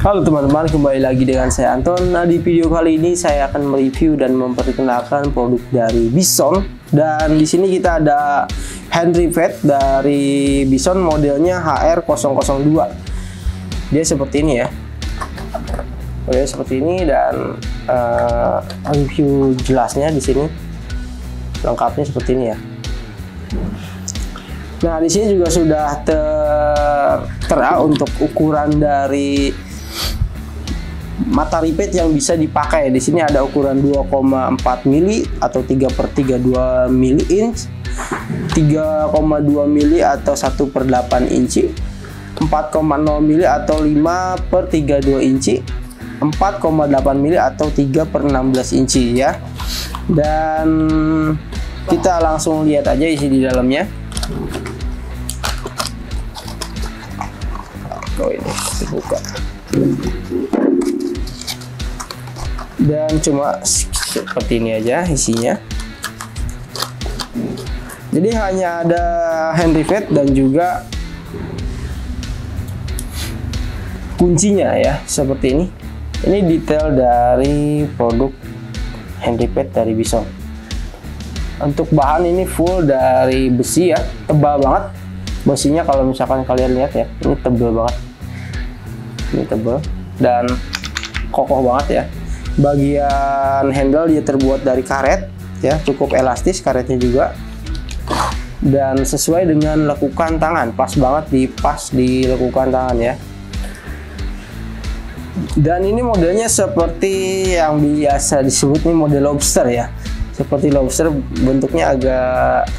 Halo teman-teman, kembali lagi dengan saya Anton. Nah, di video kali ini saya akan mereview dan memperkenalkan produk dari Bison. Dan di sini kita ada hand rivet dari Bison, modelnya HR002. Dia seperti ini ya. Modelnya seperti ini, dan review jelasnya di sini lengkapnya seperti ini ya. Nah, di sini juga sudah tertera untuk ukuran dari mata rivet yang bisa dipakai. Di sini ada ukuran 2,4 mili atau 3/32 mili inch, 3,2 mili atau 1/8 inci, 4,0 mili atau 5/32 inci, 4,8 mili atau 3/16 inci ya. Dan kita langsung lihat aja isi di dalamnya. Oh, ini dibuka. Dan cuma seperti ini aja isinya. Jadi hanya ada hand rivet dan juga kuncinya ya, seperti ini. Ini detail dari produk hand rivet dari Bison. Untuk bahan ini full dari besi ya, tebal banget besinya. Kalau misalkan kalian lihat ya, ini tebal banget, ini tebal dan kokoh banget ya. Bagian handle dia terbuat dari karet ya, cukup elastis karetnya juga, dan sesuai dengan lekukan tangan, pas banget di lekukan tangan ya. Dan ini modelnya seperti yang biasa disebut nih, model lobster ya, seperti lobster, bentuknya agak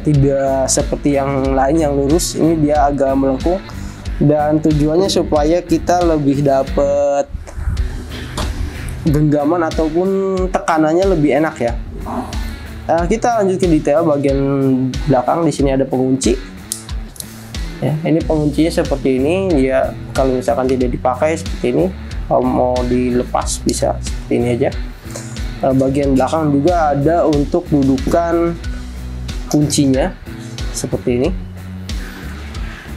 tidak seperti yang lain yang lurus. Ini dia agak melengkung, dan tujuannya supaya kita lebih dapat genggaman ataupun tekanannya lebih enak ya. Kita lanjut ke detail bagian belakang. Di sini ada pengunci ya, ini penguncinya seperti ini ya. Kalau misalkan tidak dipakai seperti ini, kalau mau dilepas bisa seperti ini aja. Bagian belakang juga ada untuk dudukan kuncinya seperti ini.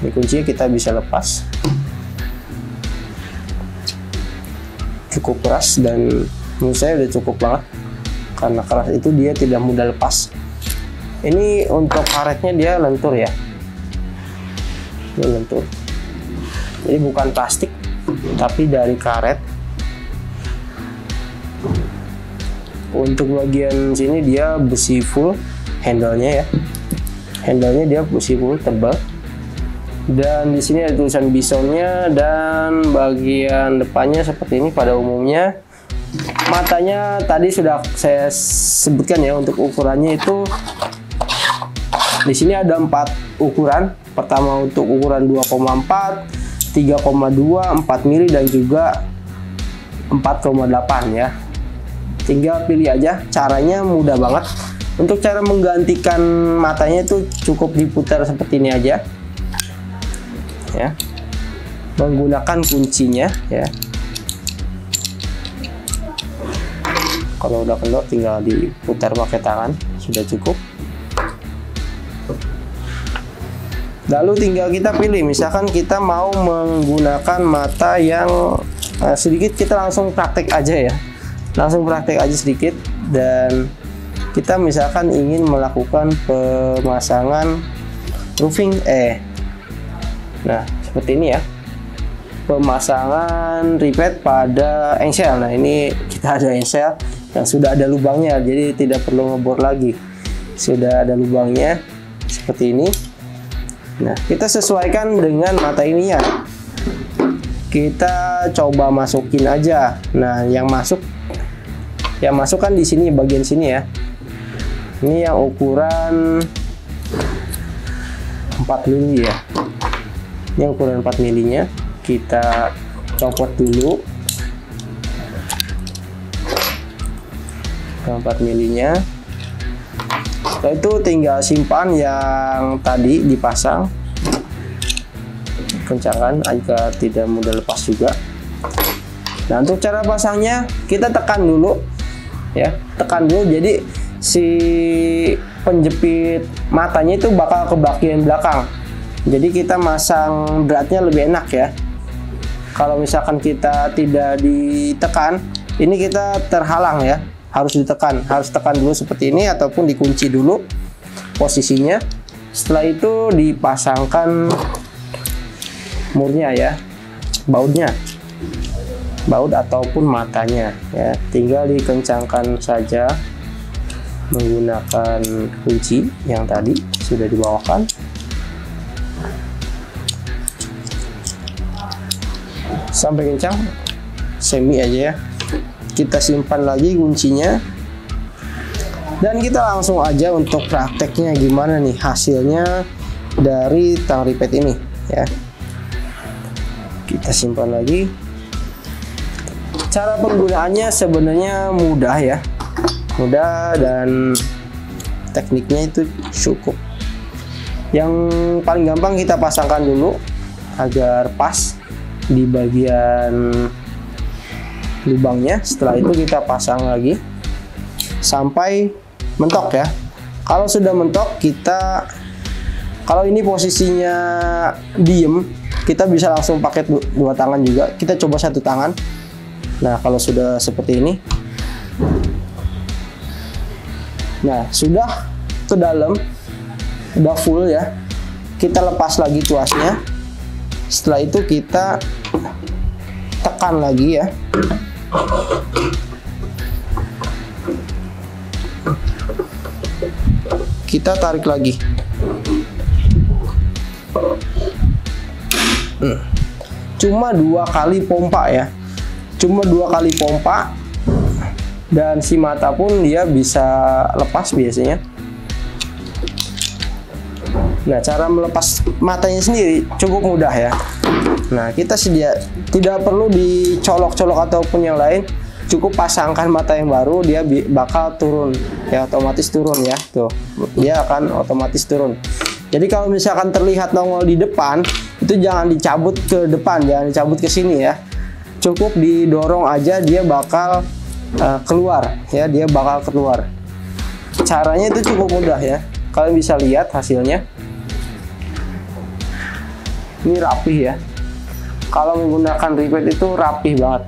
Ini kuncinya kita bisa lepas, cukup keras, dan menurut saya udah cukup banget. Karena keras itu dia tidak mudah lepas. Ini untuk karetnya dia lentur ya, dia lentur, jadi bukan plastik tapi dari karet. Untuk bagian sini dia besi full, handle-nya ya, handle-nya dia besi full tebal. Dan di sini ada tulisan Bisonnya, dan bagian depannya seperti ini pada umumnya. Matanya tadi sudah saya sebutkan ya, untuk ukurannya itu di sini ada 4 ukuran. Pertama untuk ukuran 2,4, 3,2, 4 mili dan juga 4,8 ya. Tinggal pilih aja, caranya mudah banget. Untuk cara menggantikan matanya itu cukup diputar seperti ini aja ya, menggunakan kuncinya ya. Kalau udah kendor tinggal diputar pakai tangan, sudah cukup. Lalu tinggal kita pilih, misalkan kita mau menggunakan mata yang sedikit, kita langsung praktek aja ya, langsung praktek aja sedikit. Dan kita misalkan ingin melakukan pemasangan roofing nah seperti ini ya, pemasangan rivet pada engsel. Nah, ini kita ada engsel yang sudah ada lubangnya, jadi tidak perlu ngebor lagi, sudah ada lubangnya seperti ini. Nah, kita sesuaikan dengan mata ininya, kita coba masukin aja. Nah, yang masuk kan di sini, bagian sini ya. Ini yang ukuran 4 mili ya, ini ukuran 4 milinya. Kita copot dulu 4 milinya. Setelah itu tinggal simpan yang tadi dipasang, kencangkan agar tidak mudah lepas juga. Nah, untuk cara pasangnya kita tekan dulu ya, tekan dulu. Jadi si penjepit matanya itu bakal ke bagian belakang. Jadi kita masang beratnya lebih enak ya. kalau misalkan kita tidak ditekan, ini kita terhalang ya, harus ditekan, harus tekan dulu seperti ini ataupun dikunci dulu posisinya. Setelah itu dipasangkan murnya ya, bautnya, baut ataupun matanya ya, tinggal dikencangkan saja menggunakan kunci yang tadi sudah dibawakan. Sampai kencang, semi aja ya. Kita simpan lagi kuncinya dan kita langsung aja untuk prakteknya gimana nih hasilnya dari tang ripet ini ya. Kita simpan lagi. Cara penggunaannya sebenarnya mudah ya, mudah dan tekniknya itu cukup. Yang paling gampang kita pasangkan dulu agar pas di bagian lubangnya. Setelah itu kita pasang lagi sampai mentok ya. Kalau sudah mentok, kita, kalau ini posisinya diem, kita bisa langsung pakai dua tangan juga. Kita coba satu tangan. Nah, kalau sudah seperti ini, nah sudah ke dalam, udah full ya. Kita lepas lagi tuasnya. Setelah itu kita tekan lagi ya. Kita tarik lagi. Cuma 2 kali pompa ya. Cuma 2 kali pompa. Dan si mata pun dia bisa lepas biasanya. Nah, cara melepas matanya sendiri cukup mudah ya. Nah, kita tidak perlu dicolok-colok ataupun yang lain. Cukup pasangkan mata yang baru, dia bakal turun ya, otomatis turun ya. Tuh, dia akan otomatis turun. Jadi kalau misalkan terlihat nongol di depan, itu jangan dicabut ke depan, jangan dicabut ke sini ya. Cukup didorong aja, dia bakal keluar ya, dia bakal keluar. Caranya itu cukup mudah ya. Kalian bisa lihat hasilnya. Ini rapih ya. Kalau menggunakan ripet itu rapih banget.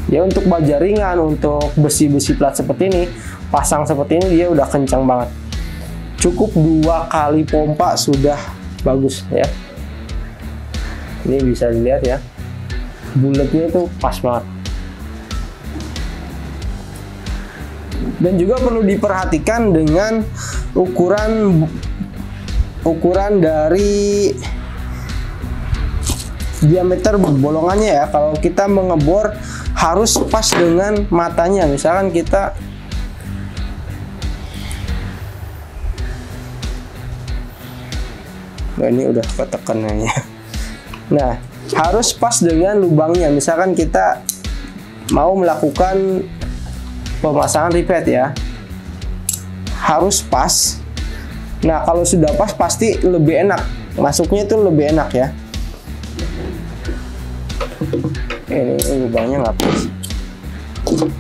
Ya, untuk baja ringan, untuk besi-besi plat seperti ini, pasang seperti ini dia udah kencang banget. Cukup 2 kali pompa sudah bagus ya. Ini bisa dilihat ya. Bulatnya itu pas banget. Dan juga perlu diperhatikan dengan ukuran dari diameter bolongannya ya. Kalau kita mengebor harus pas dengan matanya. Misalkan kita ini udah ketekanannya. Nah, harus pas dengan lubangnya. Misalkan kita mau melakukan pemasangan ripet ya, harus pas. Nah, kalau sudah pas pasti lebih enak, masuknya itu lebih enak ya. Ini lubangnya nggak pas.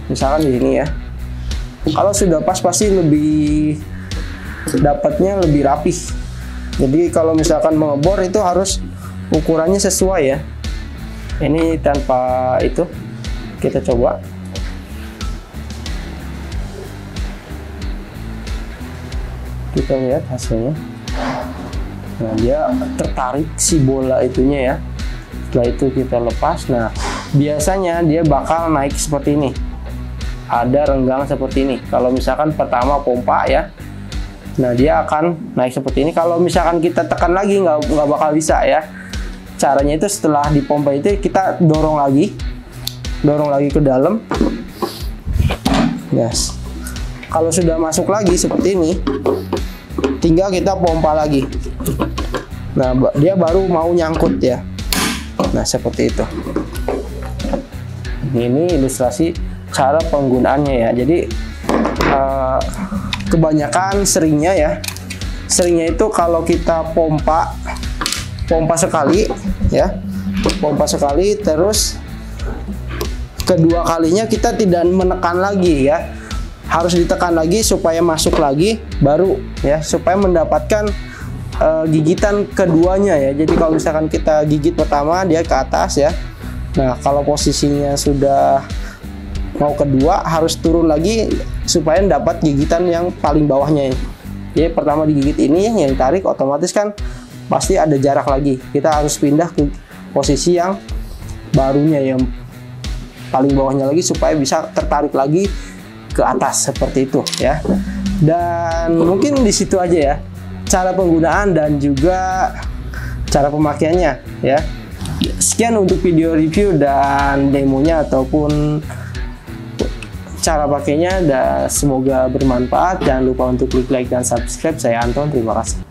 Misalkan di sini ya. Kalau sudah pas pasti lebih dapatnya lebih rapih. Jadi kalau misalkan mengebor itu harus ukurannya sesuai ya. Ini tanpa itu kita coba. Kita lihat hasilnya. Nah, dia tertarik si bola itunya ya. Setelah itu kita lepas. Nah, biasanya dia bakal naik seperti ini. Ada renggang seperti ini. Kalau misalkan pertama pompa ya, nah dia akan naik seperti ini. Kalau misalkan kita tekan lagi nggak bakal bisa ya. Caranya itu setelah dipompa itu kita dorong lagi ke dalam. Yes. Kalau sudah masuk lagi seperti ini, tinggal kita pompa lagi. Nah, dia baru mau nyangkut ya. Nah, seperti itu. Ini ilustrasi cara penggunaannya ya. Jadi kebanyakan seringnya itu kalau kita pompa sekali ya, pompa sekali, terus kedua kalinya kita tidak menekan lagi ya, harus ditekan lagi supaya masuk lagi baru ya, supaya mendapatkan gigitan keduanya ya. Jadi kalau misalkan kita gigit pertama dia ke atas ya. Nah, kalau posisinya sudah mau kedua harus turun lagi supaya dapat gigitan yang paling bawahnya ya. Jadi pertama digigit ini yang ditarik, otomatis kan pasti ada jarak lagi. Kita harus pindah ke posisi yang barunya yang paling bawahnya lagi supaya bisa tertarik lagi ke atas seperti itu ya. Dan mungkin di situ aja ya cara penggunaan dan juga cara pemakaiannya ya. Sekian untuk video review dan demonya ataupun cara pakainya, dan semoga bermanfaat. Jangan lupa untuk klik like dan subscribe. Saya Anton, terima kasih.